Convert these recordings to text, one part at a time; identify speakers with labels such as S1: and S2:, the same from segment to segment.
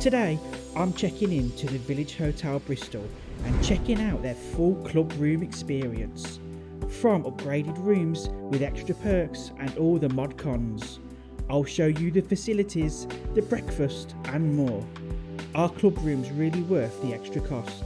S1: Today I'm checking in to the Village Hotel Bristol and checking out their full club room experience. From upgraded rooms with extra perks and all the mod cons. I'll show you the facilities, the breakfast and more. Are club rooms really worth the extra cost?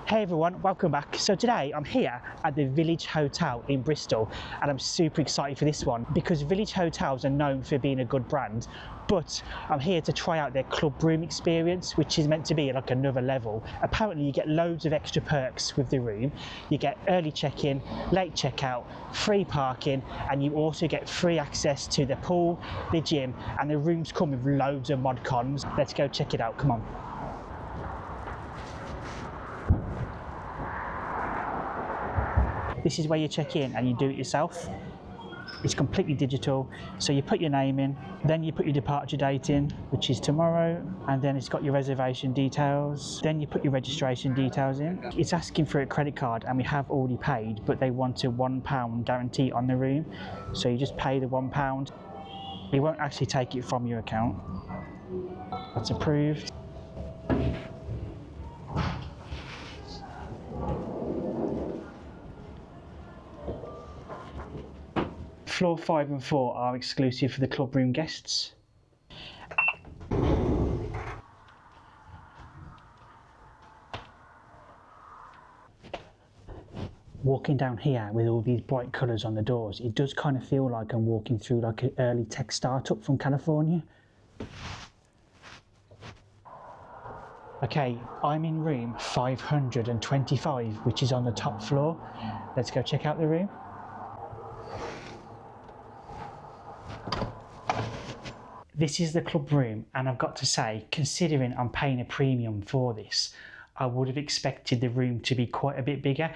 S1: Hey everyone, welcome back. So today I'm here at the Village Hotel in Bristol and I'm super excited for this one because Village Hotels are known for being a good brand, but I'm here to try out their club room experience, which is meant to be like another level. Apparently you get loads of extra perks with the room. You get early check-in, late check-out, free parking, and you also get free access to the pool, the gym, and the rooms come with loads of mod cons. Let's go check it out, come on. This is where you check in and you do it yourself. It's completely digital. So you put your name in, then you put your departure date in, which is tomorrow, and then it's got your reservation details. Then you put your registration details in. It's asking for a credit card and we have already paid, but they want a £1 guarantee on the room. So you just pay the £1. It won't actually take it from your account. That's approved. Floor 5 and 4 are exclusive for the club room guests. Walking down here with all these bright colours on the doors, it does kind of feel like I'm walking through like an early tech startup from California. Okay, I'm in room 525, which is on the top floor. Let's go check out the room. This is the club room, and I've got to say, considering I'm paying a premium for this, I would have expected the room to be quite a bit bigger.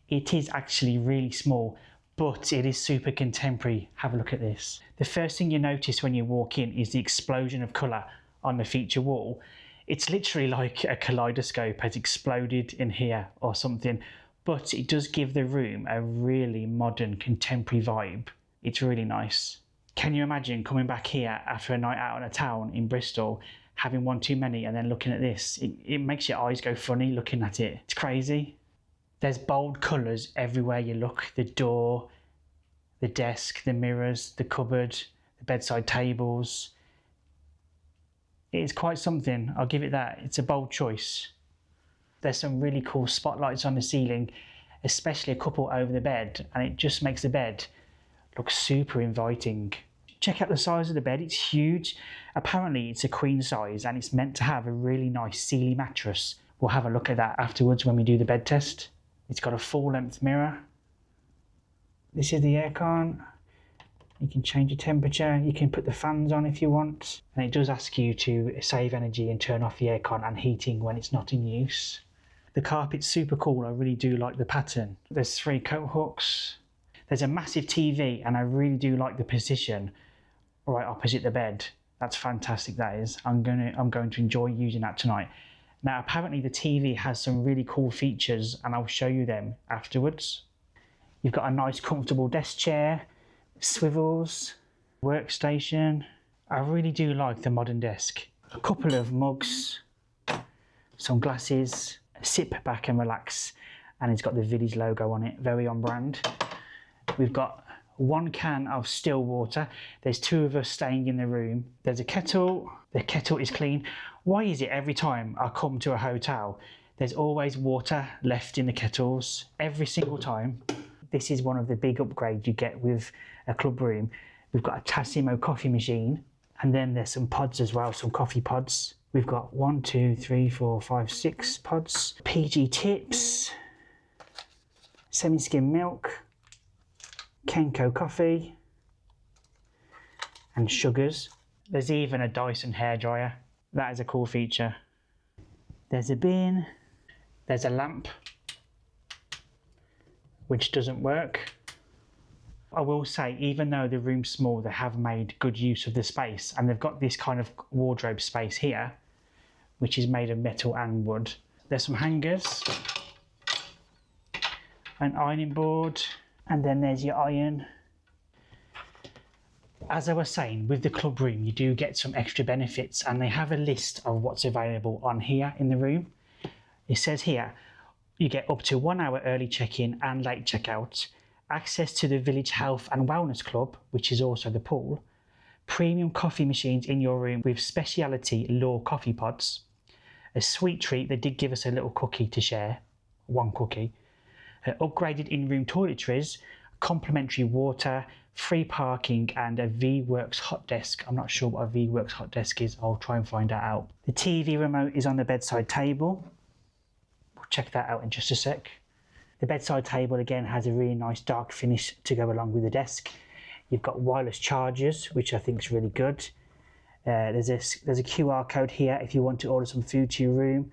S1: It is actually really small, but it is super contemporary. Have a look at this. The first thing you notice when you walk in is the explosion of colour on the feature wall. It's literally like a kaleidoscope has exploded in here or something, but it does give the room a really modern, contemporary vibe. It's really nice. Can you imagine coming back here after a night out on a town in Bristol, having one too many and then looking at this? It makes your eyes go funny looking at it. It's crazy. There's bold colours everywhere you look. The door, the desk, the mirrors, the cupboard, the bedside tables. It is quite something, I'll give it that. It's a bold choice. There's some really cool spotlights on the ceiling, especially a couple over the bed, and it just makes the bed look super inviting. Check out the size of the bed, it's huge. Apparently it's a queen size and it's meant to have a really nice Sealy mattress. We'll have a look at that afterwards when we do the bed test. It's got a full length mirror. This is the aircon. You can change the temperature, you can put the fans on if you want. And it does ask you to save energy and turn off the aircon and heating when it's not in use. The carpet's super cool, I really do like the pattern. There's 3 coat hooks. There's a massive TV and I really do like the position right opposite the bed. That's fantastic, that is. I'm going to enjoy using that tonight. Now apparently the TV has some really cool features and I'll show you them afterwards. You've got a nice comfortable desk chair, swivels, workstation. I really do like the modern desk. A couple of mugs, some glasses, sit back and relax, and it's got the Village logo on it, very on brand. We've got 1 can of still water. There's 2 of us staying in the room. There's a kettle. The kettle is clean. Why is it every time I come to a hotel, there's always water left in the kettles? Every single time. This is one of the big upgrades you get with a club room. We've got a Tassimo coffee machine, and then there's some pods as well, some coffee pods. We've got 1, 2, 3, 4, 5, 6 pods. PG tips, semi-skim milk, Kenko coffee, and sugars. There's even a Dyson hairdryer. That is a cool feature. There's a bin. There's a lamp, which doesn't work. I will say, even though the room's small, they have made good use of the space, and they've got this kind of wardrobe space here, which is made of metal and wood. There's some hangers, an ironing board, and then there's your iron. As I was saying, with the club room, you do get some extra benefits, and they have a list of what's available on here in the room. It says here, you get up to 1 hour early check-in and late check-out, access to the Village Health and Wellness Club, which is also the pool, premium coffee machines in your room with speciality law coffee pods, a sweet treat. They did give us a little cookie to share, one cookie, upgraded in-room toiletries, complimentary water, free parking, and a V-Works hot desk. I'm not sure what a V-Works hot desk is. I'll try and find that out. The TV remote is on the bedside table. We'll check that out in just a sec. The bedside table again has a really nice dark finish to go along with the desk. You've got wireless chargers, which I think is really good. There's a QR code here if you want to order some food to your room.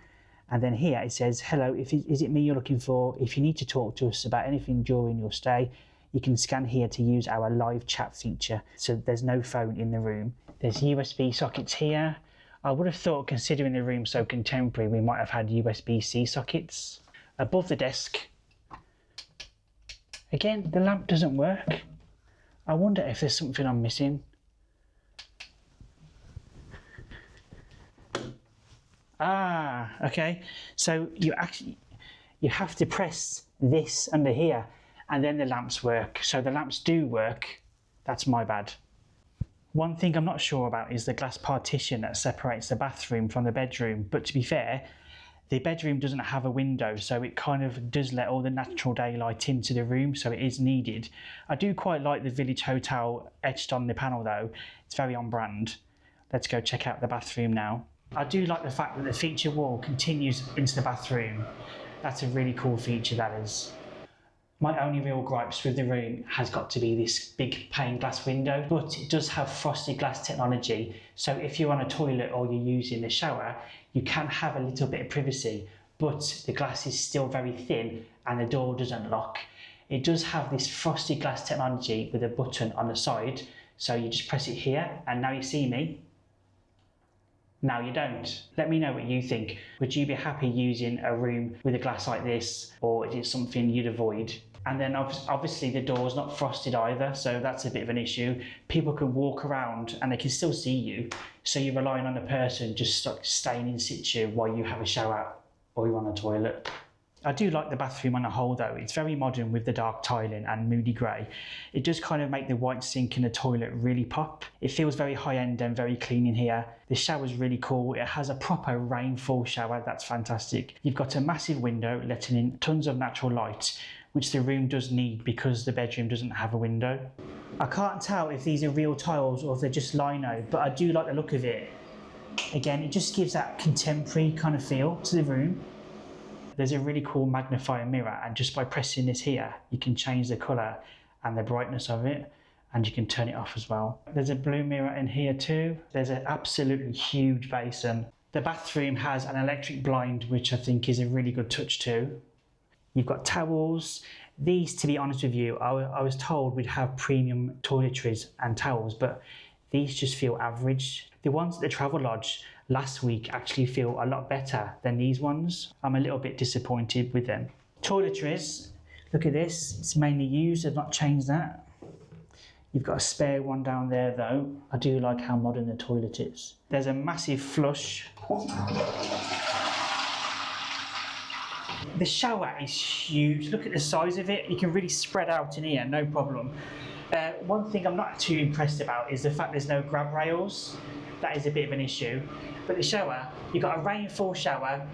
S1: And then here it says, hello, is it me you're looking for? If you need to talk to us about anything during your stay, you can scan here to use our live chat feature. So there's no phone in the room. There's USB sockets here. I would have thought, considering the room so contemporary, we might have had USB-C sockets. Above the desk, again, the lamp doesn't work. I wonder if there's something I'm missing. Ah, okay. So you have to press this under here and then the lamps work. So the lamps do work. That's my bad. One thing I'm not sure about is the glass partition that separates the bathroom from the bedroom. But to be fair, the bedroom doesn't have a window, so it kind of does let all the natural daylight into the room, so it is needed. I do quite like the Village Hotel etched on the panel though. It's very on brand. Let's go check out the bathroom now. I do like the fact that the feature wall continues into the bathroom. That's a really cool feature, that is. My only real gripes with the room has got to be this big pane glass window, but it does have frosted glass technology. So if you're on a toilet or you're using the shower, you can have a little bit of privacy, but the glass is still very thin and the door doesn't lock. It does have this frosted glass technology with a button on the side. So you just press it here and now you see me. Now you don't. Let me know what you think. Would you be happy using a room with a glass like this, or is it something you'd avoid? And then obviously the door's not frosted either, so that's a bit of an issue. People can walk around and they can still see you, so you're relying on the person just staying in situ while you have a shower or you're on a toilet. I do like the bathroom on a whole though. It's very modern with the dark tiling and moody grey. It does kind of make the white sink in the toilet really pop. It feels very high end and very clean in here. The shower's really cool. It has a proper rainfall shower. That's fantastic. You've got a massive window letting in tons of natural light, which the room does need because the bedroom doesn't have a window. I can't tell if these are real tiles or if they're just lino, but I do like the look of it. Again, it just gives that contemporary kind of feel to the room. There's a really cool magnifier mirror, and just by pressing this here, you can change the colour and the brightness of it, and you can turn it off as well. There's a blue mirror in here too. There's an absolutely huge basin. The bathroom has an electric blind, which I think is a really good touch too. You've got towels. These, to be honest with you, I was told we'd have premium toiletries and towels, but these just feel average. The ones at the Travel Lodge last week actually feel a lot better than these ones. I'm a little bit disappointed with them. Toiletries, look at this. It's mainly used, I've not changed that. You've got a spare one down there though. I do like how modern the toilet is. There's a massive flush. The shower is huge. Look at the size of it. You can really spread out in here, no problem. One thing I'm not too impressed about is the fact there's no grab rails. That is a bit of an issue. But the shower, you've got a rainfall shower,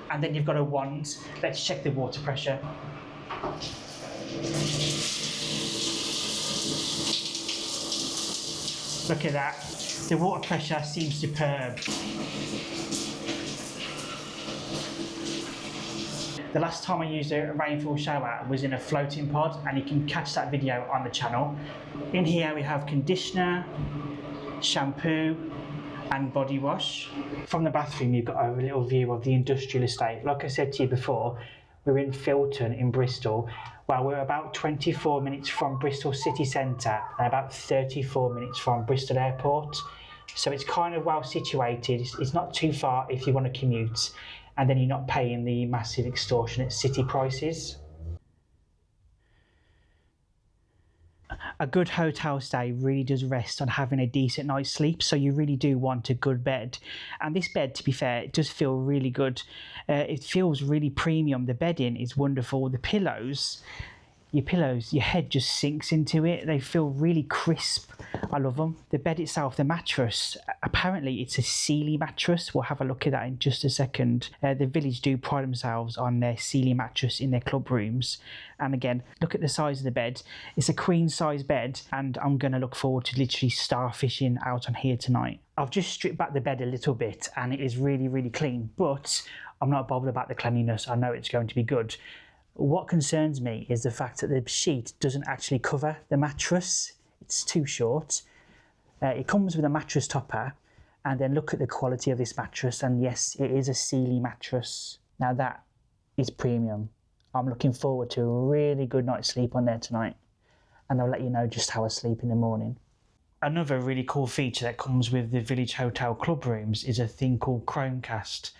S1: and then you've got a wand. Let's check the water pressure. Look at that. The water pressure seems superb. The last time I used a rainfall shower was in a floating pod, and you can catch that video on the channel. In here we have conditioner, shampoo and body wash. From the bathroom you've got a little view of the industrial estate. Like I said to you before, we're in Filton in Bristol. Well, we're about 24 minutes from Bristol city centre and about 34 minutes from Bristol airport. So it's kind of well situated. It's not too far if you want to commute, and then you're not paying the massive extortionate city prices. A good hotel stay really does rest on having a decent night's sleep, so you really do want a good bed. And this bed, to be fair, it does feel really good. It feels really premium. The bedding is wonderful. The pillows, your head just sinks into it. They feel really crisp. I love them. The bed itself, the mattress, apparently it's a Sealy mattress. We'll have a look at that in just a second. The Village do pride themselves on their Sealy mattress in their club rooms. And again, look at the size of the bed. It's a queen size bed, and I'm going to look forward to literally starfishing out on here tonight. I've just stripped back the bed a little bit and it is really, really clean, but I'm not bothered about the cleanliness. I know it's going to be good. What concerns me is the fact that the sheet doesn't actually cover the mattress. It's too short. It comes with a mattress topper, and then look at the quality of this mattress, and yes, it is a Sealy mattress. Now that is premium. I'm looking forward to a really good night's sleep on there tonight, and I'll let you know just how I sleep in the morning. Another really cool feature that comes with the Village Hotel club rooms is a thing called Chromecast.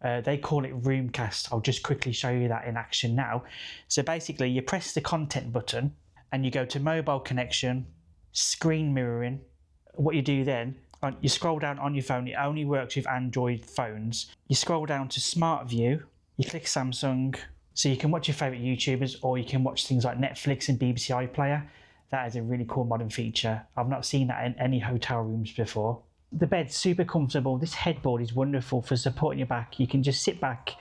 S1: They call it Roomcast. I'll just quickly show you that in action now. So basically you press the content button and you go to mobile connection, screen mirroring. What you do then, you scroll down on your phone. It only works with Android phones. You scroll down to Smart View, you click Samsung, so you can watch your favourite YouTubers, or you can watch things like Netflix and BBC iPlayer. That is a really cool modern feature. I've not seen that in any hotel rooms before. The bed's super comfortable. This headboard is wonderful for supporting your back. You can just sit back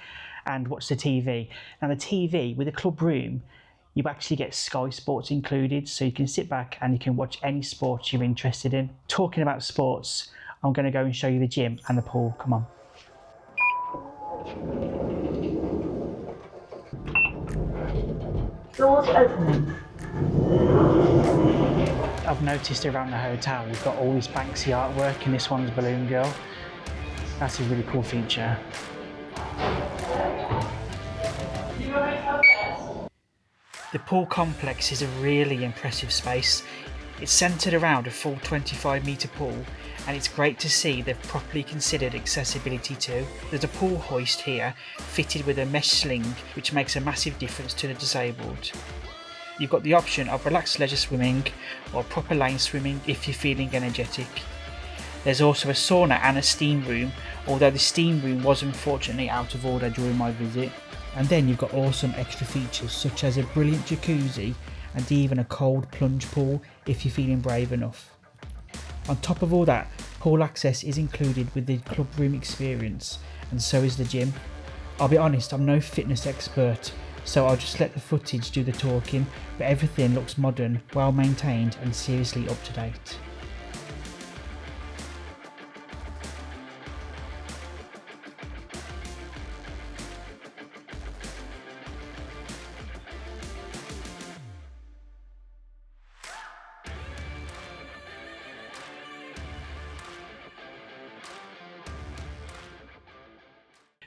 S1: and watch the TV. Now the TV with a club room, you actually get Sky Sports included, so you can sit back and you can watch any sports you're interested in. Talking about sports, I'm going to go and show you the gym and the pool. Come on.
S2: Doors opening.
S1: I've noticed around the hotel we've got all this Banksy artwork, and this one's Balloon Girl. That's a really cool feature. The pool complex is a really impressive space. It's centred around a full 25-metre pool, and it's great to see they've properly considered accessibility too. There's a pool hoist here fitted with a mesh sling, which makes a massive difference to the disabled. You've got the option of relaxed leisure swimming or proper lane swimming if you're feeling energetic. There's also a sauna and a steam room, although the steam room was unfortunately out of order during my visit. And then you've got awesome extra features such as a brilliant jacuzzi and even a cold plunge pool if you're feeling brave enough. On top of all that, pool access is included with the club room experience, and so is the gym. I'll be honest, I'm no fitness expert, so I'll just let the footage do the talking, but everything looks modern, well maintained and seriously up to date.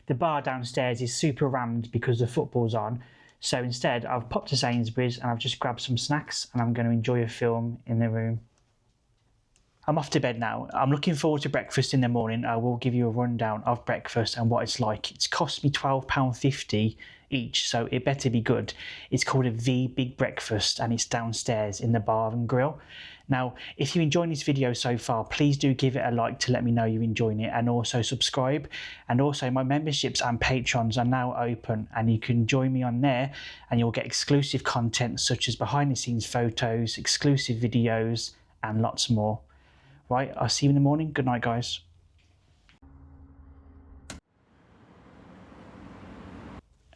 S1: The bar downstairs is super rammed because the football's on, so instead I've popped to Sainsbury's and I've just grabbed some snacks and I'm going to enjoy a film in the room. I'm off to bed now. I'm looking forward to breakfast in the morning. I will give you a rundown of breakfast and what it's like. It's cost me £12.50 each, so it better be good. It's called a V Big Breakfast and it's downstairs in the bar and grill. Now, if you're enjoying this video so far, please do give it a like to let me know you're enjoying it, and also subscribe. And also my memberships and patrons are now open and you can join me on there and you'll get exclusive content such as behind the scenes photos, exclusive videos and lots more. Right, I'll see you in the morning. Good night, guys.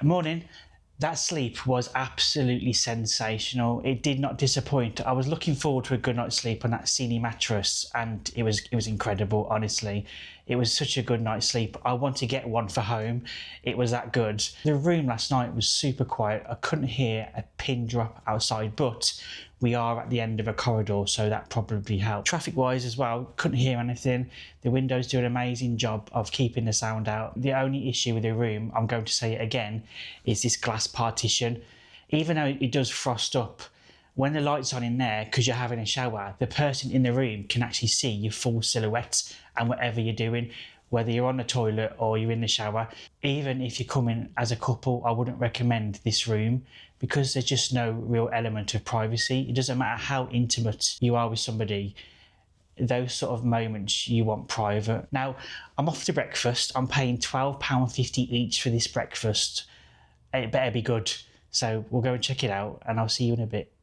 S1: Morning. That sleep was absolutely sensational. It did not disappoint. I was looking forward to a good night's sleep on that Sealy mattress, and it was incredible, honestly. It was such a good night's sleep. I want to get one for home. It was that good. The room last night was super quiet. I couldn't hear a pin drop outside, but we are at the end of a corridor, so that probably helped. Traffic-wise as well, couldn't hear anything. The windows do an amazing job of keeping the sound out. The only issue with the room, I'm going to say it again, is this glass partition. Even though it does frost up, when the light's on in there, because you're having a shower, the person in the room can actually see your full silhouette and whatever you're doing, whether you're on the toilet or you're in the shower. Even if you're coming as a couple, I wouldn't recommend this room because there's just no real element of privacy. It doesn't matter how intimate you are with somebody, those sort of moments you want private. Now, I'm off to breakfast. I'm paying £12.50 each for this breakfast. It better be good. So we'll go and check it out, and I'll see you in a bit.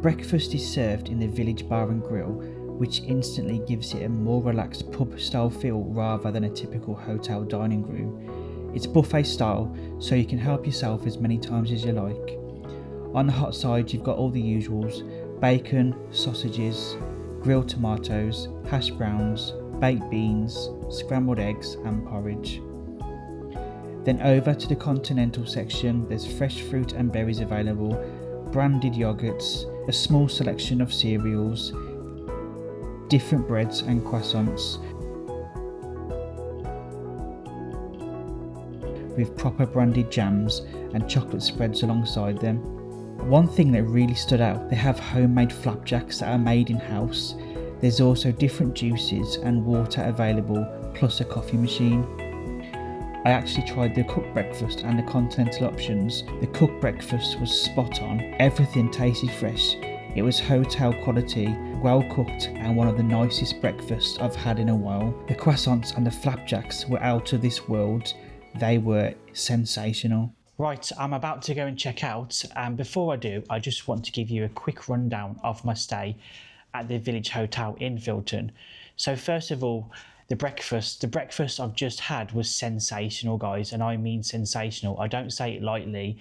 S2: Breakfast is served in the Village Bar and Grill, which instantly gives it a more relaxed pub style feel rather than a typical hotel dining room. It's buffet style, so you can help yourself as many times as you like. On the hot side, you've got all the usuals: bacon, sausages, grilled tomatoes, hash browns, baked beans, scrambled eggs and porridge. Then over to the continental section, there's fresh fruit and berries available, branded yogurts, a small selection of cereals, different breads and croissants, with proper branded jams and chocolate spreads alongside them. One thing that really stood out, they have homemade flapjacks that are made in-house. There's also different juices and water available, plus a coffee machine. I actually tried the cooked breakfast and the continental options. The cooked breakfast was spot on. Everything tasted fresh. It was hotel quality, well cooked, and one of the nicest breakfasts I've had in a while. The croissants and the flapjacks were out of this world. They were sensational.
S1: Right, I'm about to go and check out, and before I do, I just want to give you a quick rundown of my stay at the Village Hotel in Filton. So first of all, the breakfast I've just had was sensational, guys, and I mean sensational. I don't say it lightly.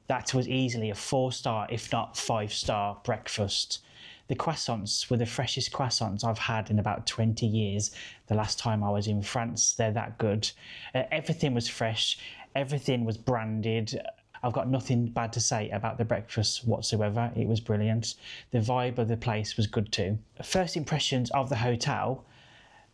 S1: That was easily a 4-star, if not 5-star breakfast. The croissants were the freshest croissants I've had in about 20 years. The last time I was in France, they're that good. Everything was fresh, everything was branded. I've got nothing bad to say about the breakfast whatsoever. It was brilliant. The vibe of the place was good too. First impressions of the hotel.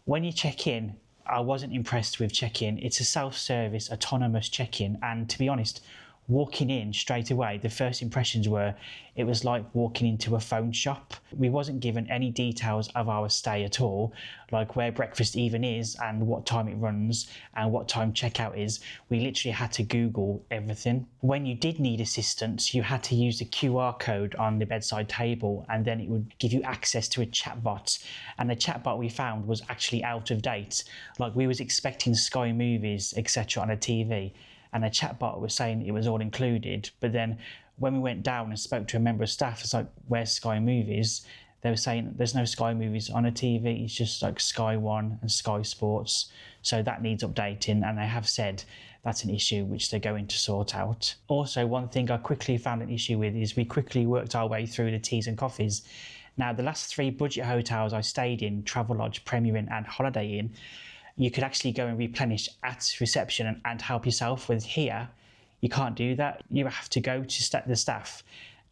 S1: When you check in, I wasn't impressed with check-in. It's a self-service, autonomous check-in, and to be honest, walking in straight away, the first impressions were it was like walking into a phone shop. We wasn't given any details of our stay at all, like where breakfast even is and what time it runs and what time checkout is. We literally had to Google everything. When you did need assistance, you had to use the QR code on the bedside table, and then it would give you access to a chatbot. And the chatbot we found was actually out of date. Like, we was expecting Sky Movies, etc. on a TV. And the chatbot was saying it was all included. But then when we went down and spoke to a member of staff, it's like, where's Sky Movies? They were saying there's no Sky Movies on a TV. It's just like Sky One and Sky Sports. So that needs updating. And they have said that's an issue which they're going to sort out. Also, one thing I quickly found an issue with is we quickly worked our way through the teas and coffees. Now, the last 3 budget hotels I stayed in, Travelodge, Premier Inn and Holiday Inn, you could actually go and replenish at reception and help yourself. With here, you can't do that. You have to go to the staff,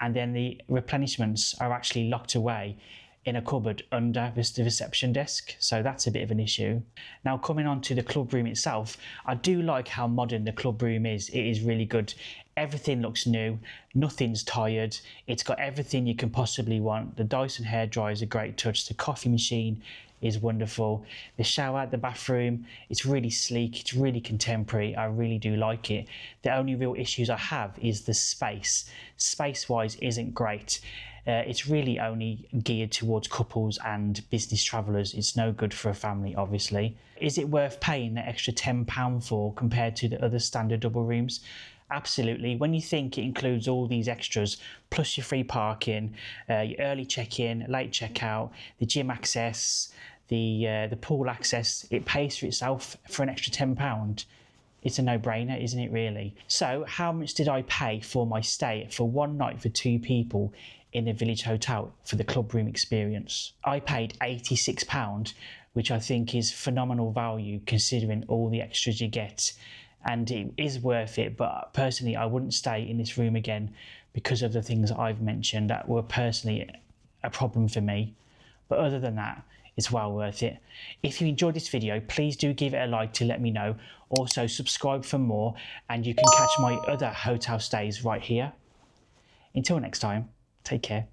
S1: and then the replenishments are actually locked away in a cupboard under the reception desk. So that's a bit of an issue. Now, coming on to the club room itself, I do like how modern the club room is. It is really good. Everything looks new, nothing's tired. It's got everything you can possibly want. The Dyson hairdryer is a great touch. The coffee machine is wonderful. The shower, the bathroom, it's really sleek, it's really contemporary. I really do like it. The only real issues I have is the space. Space-wise isn't great. It's really only geared towards couples and business travellers. It's no good for a family, obviously. Is it worth paying the extra £10 for compared to the other standard double rooms? Absolutely. When you think it includes all these extras, plus your free parking, your early check-in, late check-out, the gym access, the pool access, it pays for itself for an extra £10. It's a no-brainer, isn't it, really? So how much did I pay for my stay for one night for 2 people in the Village Hotel for the club room experience? I paid £86, which I think is phenomenal value considering all the extras you get. And it is worth it, but personally I wouldn't stay in this room again because of the things that I've mentioned that were personally a problem for me. But other than that, it's well worth it. If you enjoyed this video, please do give it a like to let me know. Also subscribe for more, and you can catch my other hotel stays right here. Until next time, take care.